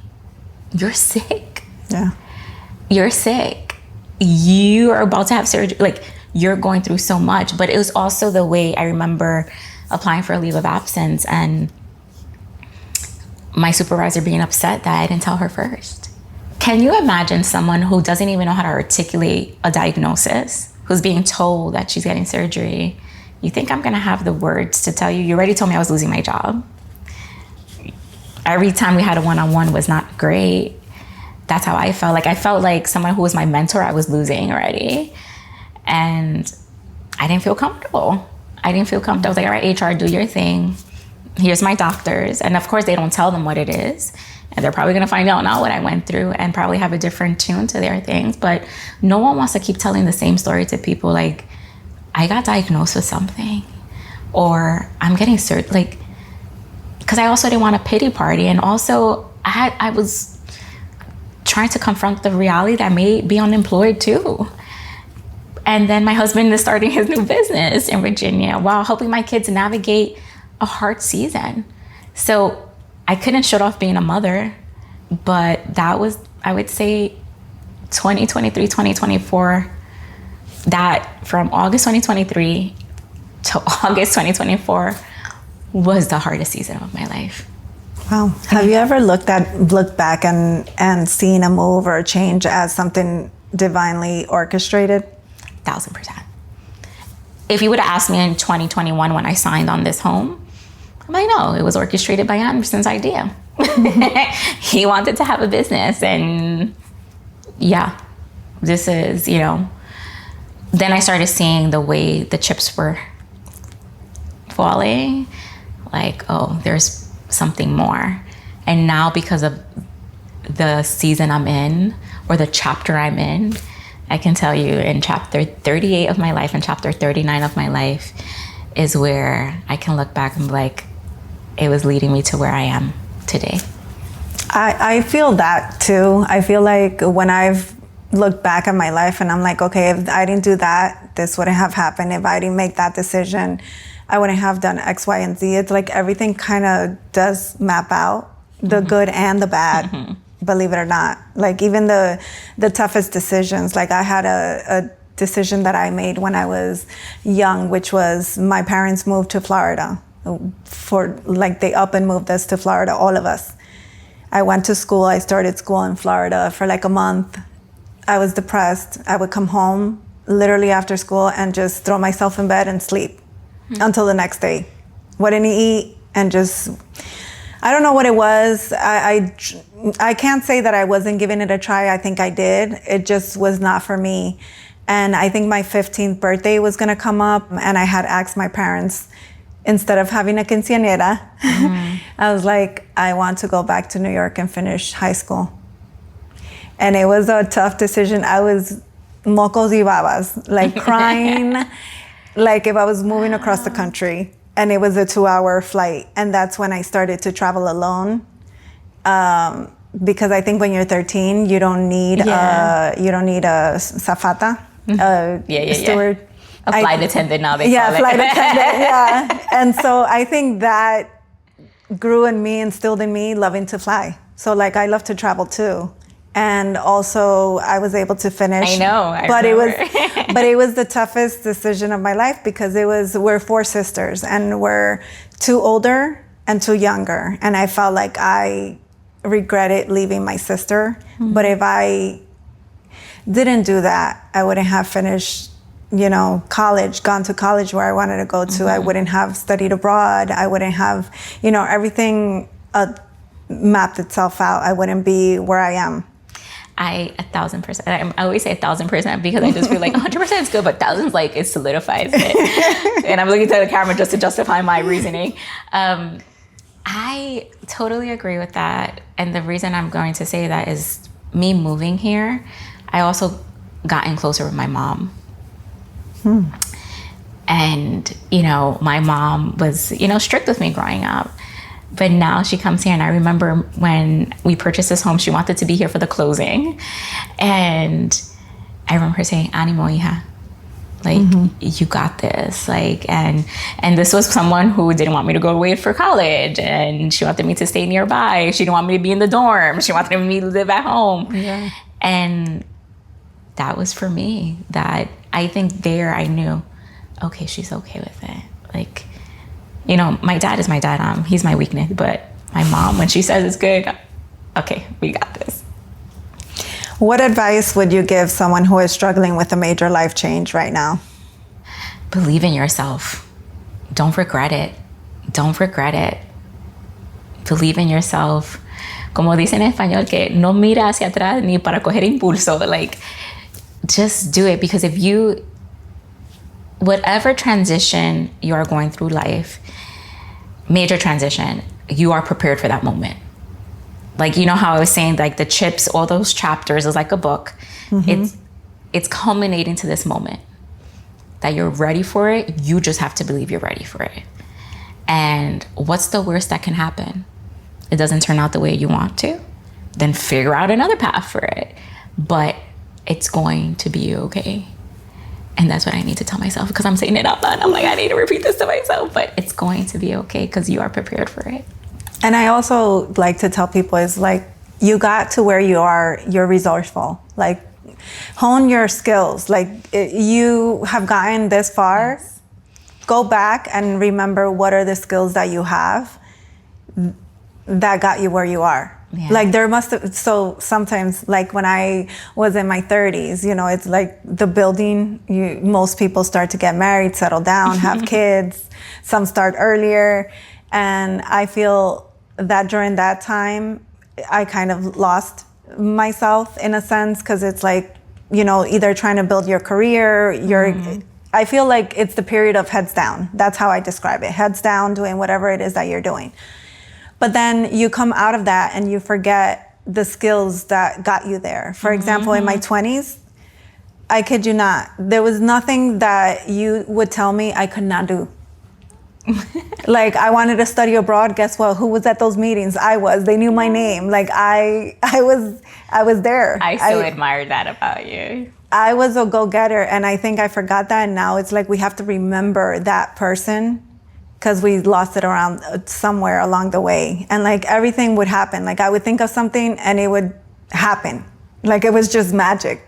you're sick. Yeah. You're sick. You are about to have surgery. Like, you're going through so much. But it was also the way I remember applying for a leave of absence and my supervisor being upset that I didn't tell her first. Can you imagine someone who doesn't even know how to articulate a diagnosis, who's being told that she's getting surgery? You think I'm gonna have the words to tell you? You already told me I was losing my job. Every time we had a one-on-one was not great. That's how I felt. Like, I felt like someone who was my mentor, I was losing already. And I didn't feel comfortable. I was like, all right, HR, do your thing. Here's my doctors. And of course, they don't tell them what it is. And they're probably gonna find out now what I went through and probably have a different tune to their things. But no one wants to keep telling the same story to people. Like, I got diagnosed with something, or I'm getting surgery. Like, because I also didn't want a pity party. And also I was trying to confront the reality that I may be unemployed too. And then my husband is starting his new business in Virginia while helping my kids navigate a hard season. So I couldn't shut off being a mother, but that was, I would say, 2023, 2024, that from August 2023 to August 2024 was the hardest season of my life. Wow. Have you ever looked back and seen a move or a change as something divinely orchestrated? 1,000%. If you would have asked me in 2021 when I signed on this home, I'm like, no, it was orchestrated by Anderson's idea. He wanted to have a business, and yeah, this is, you know. Then I started seeing the way the chips were falling, like, oh, there's something more. And now, because of the season I'm in, or the chapter I'm in, I can tell you in chapter 38 of my life and chapter 39 of my life is where I can look back and be like, it was leading me to where I am today. I feel that too. I feel like when I've looked back at my life and I'm like, okay, if I didn't do that, this wouldn't have happened. If I didn't make that decision, I wouldn't have done X, Y, and Z. It's like everything kind of does map out, the good and the bad, believe it or not. Like even the toughest decisions, like I had a decision that I made when I was young, which was my parents moved to Florida. They up and moved us to Florida, all of us. I went to school. I started school in Florida for like a month. I was depressed. I would come home literally after school and just throw myself in bed and sleep until the next day. Wouldn't eat and just, I don't know what it was. I can't say that I wasn't giving it a try. I think I did. It just was not for me. And I think my 15th birthday was gonna come up, and I had asked my parents, instead of having a quinceañera, I was like, I want to go back to New York and finish high school. And it was a tough decision. I was mocos y babas, like crying, like if I was moving across the country, and it was a 2-hour flight. And that's when I started to travel alone. Because I think when you're 13, you don't need a zafata, steward. A flight attendant now, they call it. Flight attendant, yeah. And so I think that grew in me, instilled in me loving to fly. So like I love to travel too. And also I was able to finish. I know, but it was the toughest decision of my life, because we're 4 sisters, and we're 2 older and 2 younger. And I felt like I regretted leaving my sister. But if I didn't do that, I wouldn't have finished, college, gone to college where I wanted to go to. I wouldn't have studied abroad. I wouldn't have, everything mapped itself out. I wouldn't be where I am. 1,000%. I always say 1,000% because I just feel like 100% is good, but 1,000 is like, it solidifies it. And I'm looking at the camera just to justify my reasoning. I totally agree with that. And the reason I'm going to say that is me moving here, I also gotten closer with my mom. And, my mom was, strict with me growing up. But now she comes here, and I remember when we purchased this home, she wanted to be here for the closing. And I remember her saying, "Ánimo, hija. Like, you got this." Like, and this was someone who didn't want me to go away for college, and she wanted me to stay nearby. She didn't want me to be in the dorm. She wanted me to live at home. Yeah. And that was for me, that I think there I knew, okay, she's okay with it. Like, my dad is my dad. He's my weakness. But my mom, when she says it's good, okay, we got this. What advice would you give someone who is struggling with a major life change right now? Believe in yourself. Don't regret it. Don't regret it. Believe in yourself. Como dicen en español, que no mira hacia atrás ni para coger impulso. Like, just do it, because if you, whatever transition you are going through life, major transition, you are prepared for that moment. Like, you know how I was saying, like the chips, all those chapters is like a book. It's culminating to this moment that you're ready for it. You just have to believe you're ready for it. And what's the worst that can happen? It doesn't turn out the way you want to. Then figure out another path for it. But it's going to be okay. And that's what I need to tell myself, because I'm saying it out loud. I'm like, I need to repeat this to myself, but it's going to be okay because you are prepared for it. And I also like to tell people is like, you got to where you are, you're resourceful. Like, hone your skills. Like, you have gotten this far. Yes. Go back and remember what are the skills that you have that got you where you are. Yeah. Like, there must have, so sometimes, like when I was in my 30s, you know, it's like the building, most people start to get married, settle down, have kids. Some start earlier. And I feel that during that time, I kind of lost myself in a sense, because it's like, you know, either trying to build your career, I feel like it's the period of heads down. That's how I describe it. Heads down, doing whatever it is that you're doing. But then you come out of that and you forget the skills that got you there. For example, in my 20s, I kid you not, there was nothing that you would tell me I could not do. Like, I wanted to study abroad. Guess what? Who was at those meetings? I was. They knew my name. Like, I was there. I so admired that about you. I was a go-getter, and I think I forgot that. And now it's like we have to remember that person, because we lost it around somewhere along the way. And like, everything would happen. Like, I would think of something and it would happen. Like, it was just magic.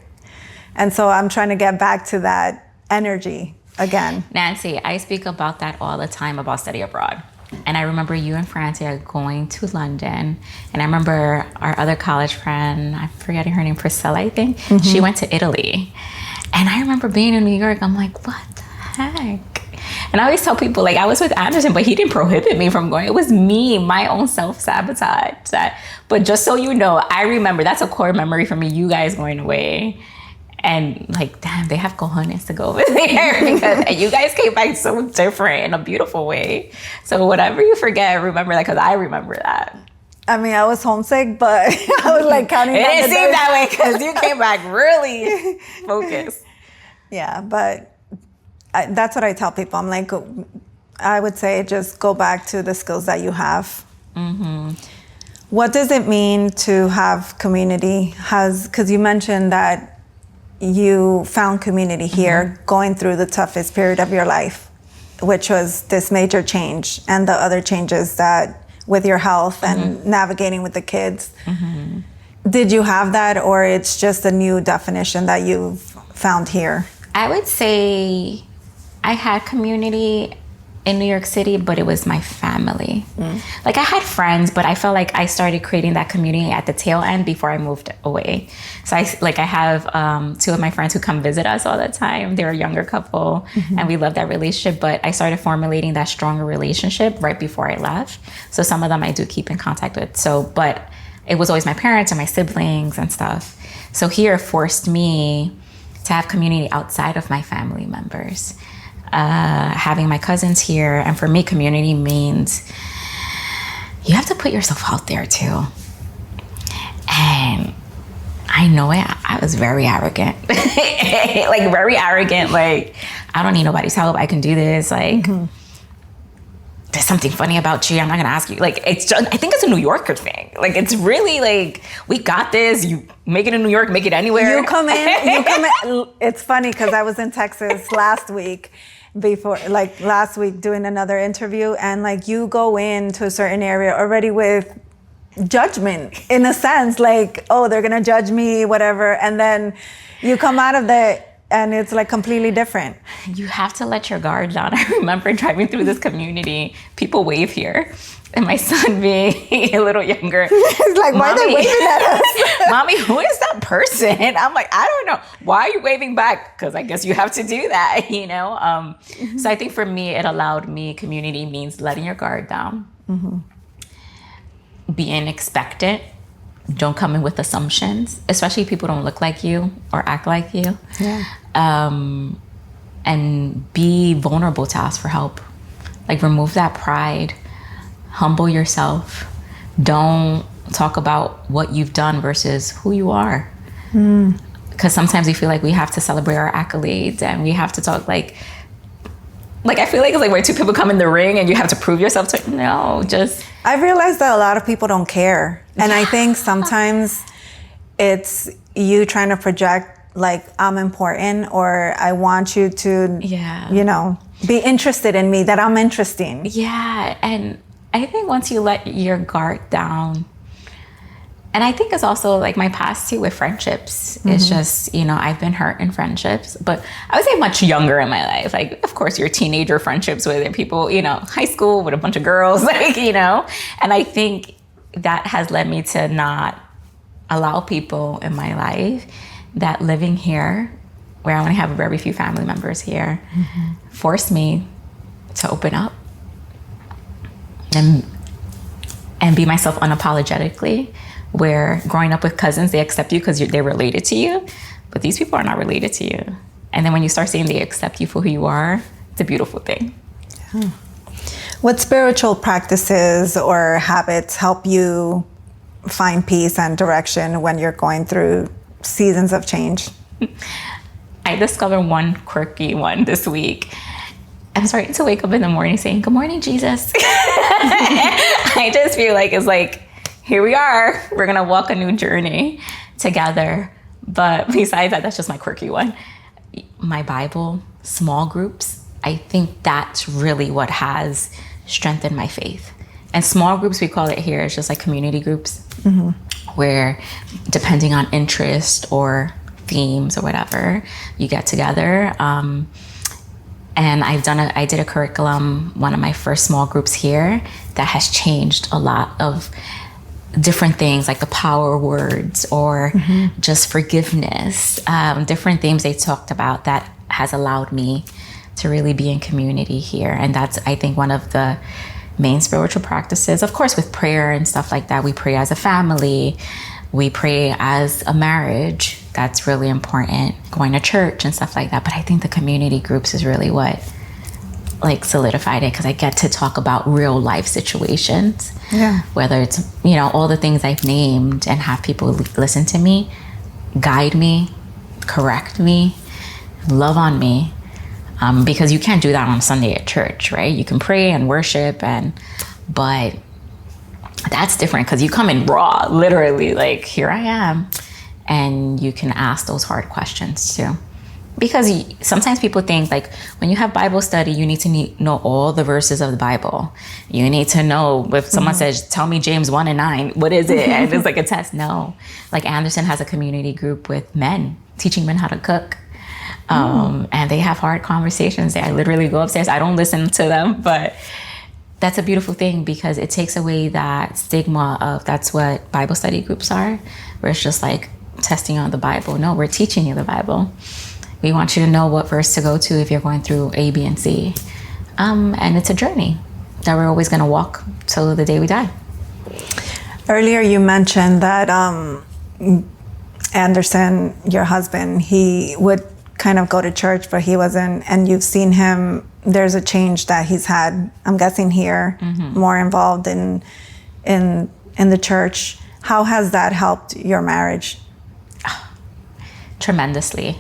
And so I'm trying to get back to that energy again. Nancy, I speak about that all the time, about study abroad. And I remember you and Francia going to London. And I remember our other college friend, I'm forgetting her name, Priscilla, I think. She went to Italy. And I remember being in New York, I'm like, what the heck? And I always tell people, like, I was with Anderson, but he didn't prohibit me from going. It was me, my own self-sabotage. But just so you know, I remember, that's a core memory for me, you guys going away. And like, damn, they have cojones to go over there, because you guys came back so different in a beautiful way. So whatever you forget, remember that, because I remember that. I mean, I was homesick, but I was like counting down the days. It didn't seem that way, because you came back really focused. Yeah, but that's what I tell people. I'm like, I would say just go back to the skills that you have. What does it mean to have community? Because you mentioned that you found community here going through the toughest period of your life, which was this major change and the other changes that with your health and navigating with the kids. Did you have that, or it's just a new definition that you've found here? I would say I had community in New York City, but it was my family. Like, I had friends, but I felt like I started creating that community at the tail end before I moved away. So I have two of my friends who come visit us all the time. They're a younger couple, and we love that relationship, but I started formulating that stronger relationship right before I left. So some of them I do keep in contact with. But it was always my parents and my siblings and stuff. So here forced me to have community outside of my family members. Having my cousins here, and for me, community means you have to put yourself out there too. And I know it. I was very arrogant, like very arrogant. Like, I don't need nobody's help. I can do this. Like, there's something funny about you. I'm not gonna ask you. Like, it's just, I think it's a New Yorker thing. Like, it's really like, we got this. You make it in New York, make it anywhere. You come in. It's funny, because I was in Texas last week doing another interview, and like, you go into a certain area already with judgment, in a sense, like, oh, they're gonna judge me, whatever, and then you come out of and it's like completely different. You have to let your guard down. I remember driving through this community, people wave here. And my son being a little younger. It's like, why are they waving at us? Mommy, who is that person? I'm like, I don't know. Why are you waving back? Because I guess you have to do that, you know? So I think for me, it allowed me, community means letting your guard down. Being expectant. Don't come in with assumptions, especially if people don't look like you or act like you. Yeah. And be vulnerable to ask for help. Like, remove that pride. Humble yourself. Don't talk about what you've done versus who you are. Because sometimes we feel like we have to celebrate our accolades and we have to talk like I feel like it's like where two people come in the ring and you have to prove yourself to, no, just. I've realized that a lot of people don't care. And I think sometimes it's you trying to project like I'm important, or I want you to, you know, be interested in me, that I'm interesting. Yeah. And I think once you let your guard down, and I think it's also like my past too with friendships. It's just, you know, I've been hurt in friendships, but I would say much younger in my life. Like, of course, your teenager friendships with people, you know, high school with a bunch of girls, like, you know, and I think that has led me to not allow people in my life that living here, where I only have very few family members here, forced me to open up and be myself unapologetically. Where growing up with cousins, they accept you because they're related to you, but these people are not related to you. And then when you start saying they accept you for who you are, it's a beautiful thing. Yeah. What spiritual practices or habits help you find peace and direction when you're going through seasons of change? I discovered one quirky one this week. I'm starting to wake up in the morning saying, "Good morning, Jesus." I just feel like it's like, here we are. We're going to walk a new journey together. But besides that, that's just my quirky one. My Bible, small groups, I think that's really what has strengthened my faith. And small groups, we call it here, it's just like community groups, where depending on interest or themes or whatever, you get together. And I did a curriculum, one of my first small groups here, that has changed a lot of different things, like the power words or just forgiveness, different themes they talked about that has allowed me to really be in community here. And that's, I think, one of the main spiritual practices. Of course, with prayer and stuff like that, we pray as a family, we pray as a marriage. That's really important, going to church and stuff like that. But I think the community groups is really what like solidified it, because I get to talk about real life situations. Yeah. Whether it's, you know, all the things I've named, and have people listen to me, guide me, correct me, love on me. Because you can't do that on Sunday at church, right? You can pray and worship, but that's different because you come in raw, literally, like, here I am. And you can ask those hard questions too. Because sometimes people think, like, when you have Bible study, you need to know all the verses of the Bible. You need to know, if someone says, tell me James 1 and 9, what is it? And it's like a test. No. Like, Anderson has a community group with men, teaching men how to cook. And they have hard conversations. I literally go upstairs. I don't listen to them, but that's a beautiful thing, because it takes away that stigma of that's what Bible study groups are, where it's just like testing on the Bible. No, we're teaching you the Bible. We want you to know what verse to go to if you're going through A, B, and C. And it's a journey that we're always going to walk till the day we die. Earlier you mentioned that Anderson, your husband, he would kind of go to church, but he wasn't, and you've seen him, there's a change that he's had, I'm guessing here, more involved in the church. How has that helped your marriage? Tremendously.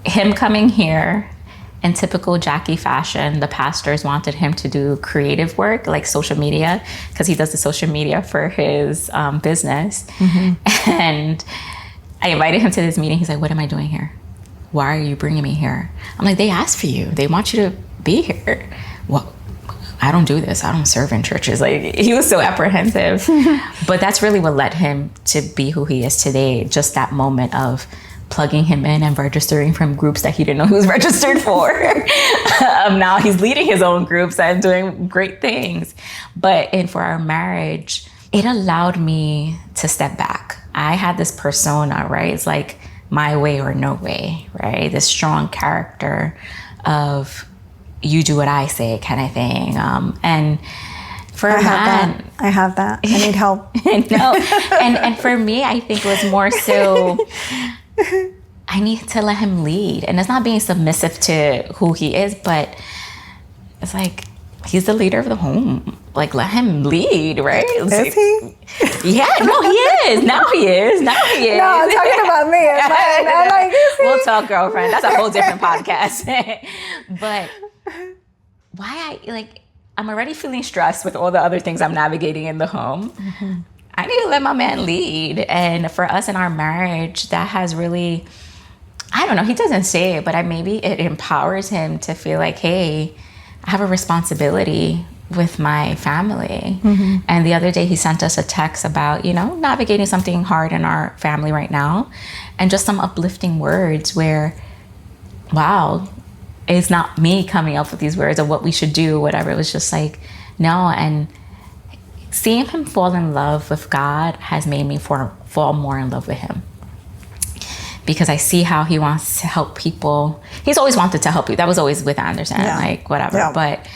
Him coming here in typical Jacci fashion, the pastors wanted him to do creative work, like social media, because he does the social media for his business. And I invited him to this meeting. He's like, what am I doing here? Why are you bringing me here? I'm like, they asked for you. They want you to be here. Well, I don't do this. I don't serve in churches. Like, he was so apprehensive. But that's really what led him to be who he is today. Just that moment of plugging him in and registering from groups that he didn't know he was registered for. Now he's leading his own groups and doing great things. But for our marriage, it allowed me to step back. I had this persona, right? It's like my way or no way, right? This strong character of you do what I say kind of thing. And for I have that. I need help. No. And for me, I think it was more so I need to let him lead. And it's not being submissive to who he is, but it's like he's the leader of the home. Like, let him lead, right? It's is he? Yeah, no, he is. Now he is. No, I'm talking about me. I'm like, is he? We'll talk, girlfriend. That's a whole different podcast. But I'm already feeling stressed with all the other things I'm navigating in the home. Mm-hmm. I need to let my man lead. And for us in our marriage, that has really, I don't know, he doesn't say it, but maybe it empowers him to feel like, hey, I have a responsibility with my family. Mm-hmm. And the other day he sent us a text about, navigating something hard in our family right now. And just some uplifting words where, wow, it's not me coming up with these words of what we should do, whatever. It was just like, no. And seeing him fall in love with God has made me fall more in love with him. Because I see how he wants to help people. He's always wanted to help you. That was always with Anderson, whatever. Yeah. But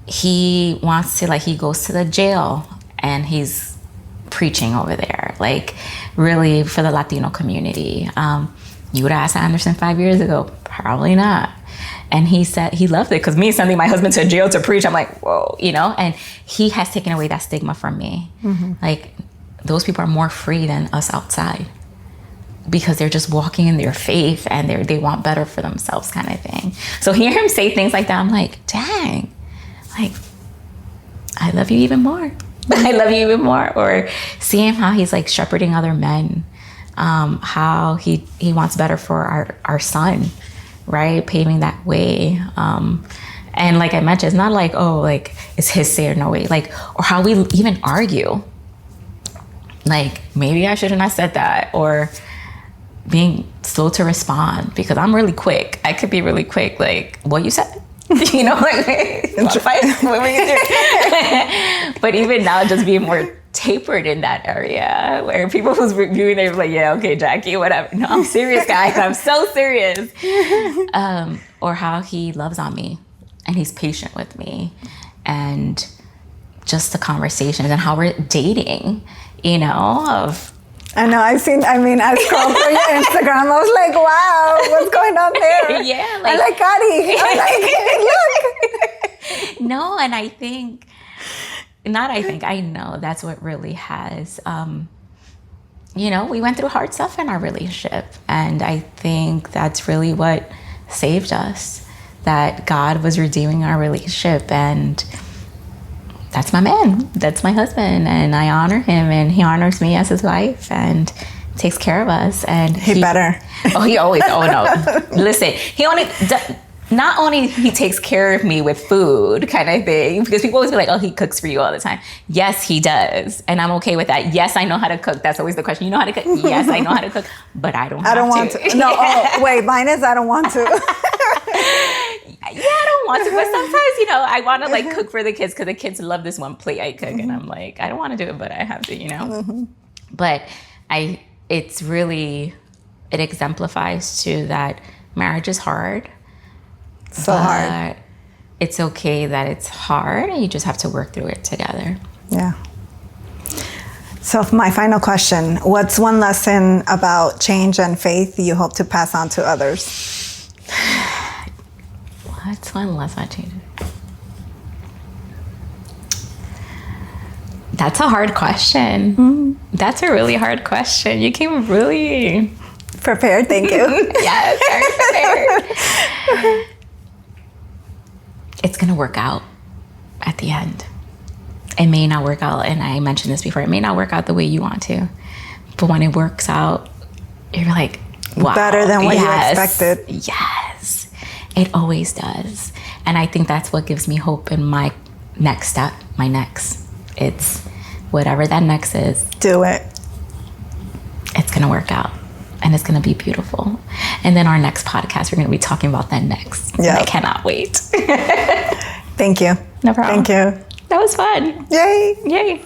he wants to, he goes to the jail and he's preaching over there, really for the Latino community. You would have asked Anderson 5 years ago, probably not. And he said he loved it, because me sending my husband to jail to preach, I'm like, whoa, and he has taken away that stigma from me. Mm-hmm. Those people are more free than us outside, because they're just walking in their faith and they want better for themselves kind of thing. So hear him say things like that, I'm like, dang, I love you even more. I love you even more. Or seeing how he's shepherding other men, how he wants better for our son, right? Paving that way. And like I mentioned, it's not it's his say or no way, or how we even argue. Maybe I shouldn't have said that, or being slow to respond, because I'm really quick. I could be really quick, what you said? Want to fight? What were you doing? But even now, just being more tapered in that area, where people who's reviewing, they're like, yeah, okay, Jackie, whatever. No, I'm serious, guys. I'm so serious. Or how he loves on me and he's patient with me, and just the conversations and how we're dating, I know, I scrolled through your Instagram. I was like, wow, what's going on there? Yeah. I'm like, Gotti. I'm like, look. No, and I know that's what really has, we went through hard stuff in our relationship. And I think that's really what saved us, that God was redeeming our relationship. And that's my man. That's my husband. And I honor him, and he honors me as his wife and takes care of us. And he better. No. Listen, not only he takes care of me with food kind of thing, because people always be like, oh, he cooks for you all the time. Yes, he does. And I'm okay with that. Yes, I know how to cook. That's always the question. You know how to cook? Yes, I know how to cook, but I don't want to. No, wait, mine is I don't want to. Yeah, I don't want to, but sometimes, I want to cook for the kids, because the kids love this one plate I cook, and I'm like, I don't want to do it, but I have to, Mm-hmm. But it's really, it exemplifies too that marriage is hard. So hard. It's okay that it's hard, and you just have to work through it together. Yeah. So my final question, what's one lesson about change and faith you hope to pass on to others? What's one lesson I changed? That's a hard question. Mm-hmm. That's a really hard question. You came really prepared, thank you. Yes, very prepared. It's gonna work out at the end. It may not work out, and I mentioned this before, it may not work out the way you want to, but when it works out, you're like, wow. Better than what you expected. Yes, it always does. And I think that's what gives me hope in my next step, my next. It's whatever that next is. Do it. It's gonna work out. and it's going to be beautiful. And then our next podcast, we're going to be talking about that next. Yeah. I cannot wait. Thank you. No problem. Thank you. That was fun. Yay. Yay.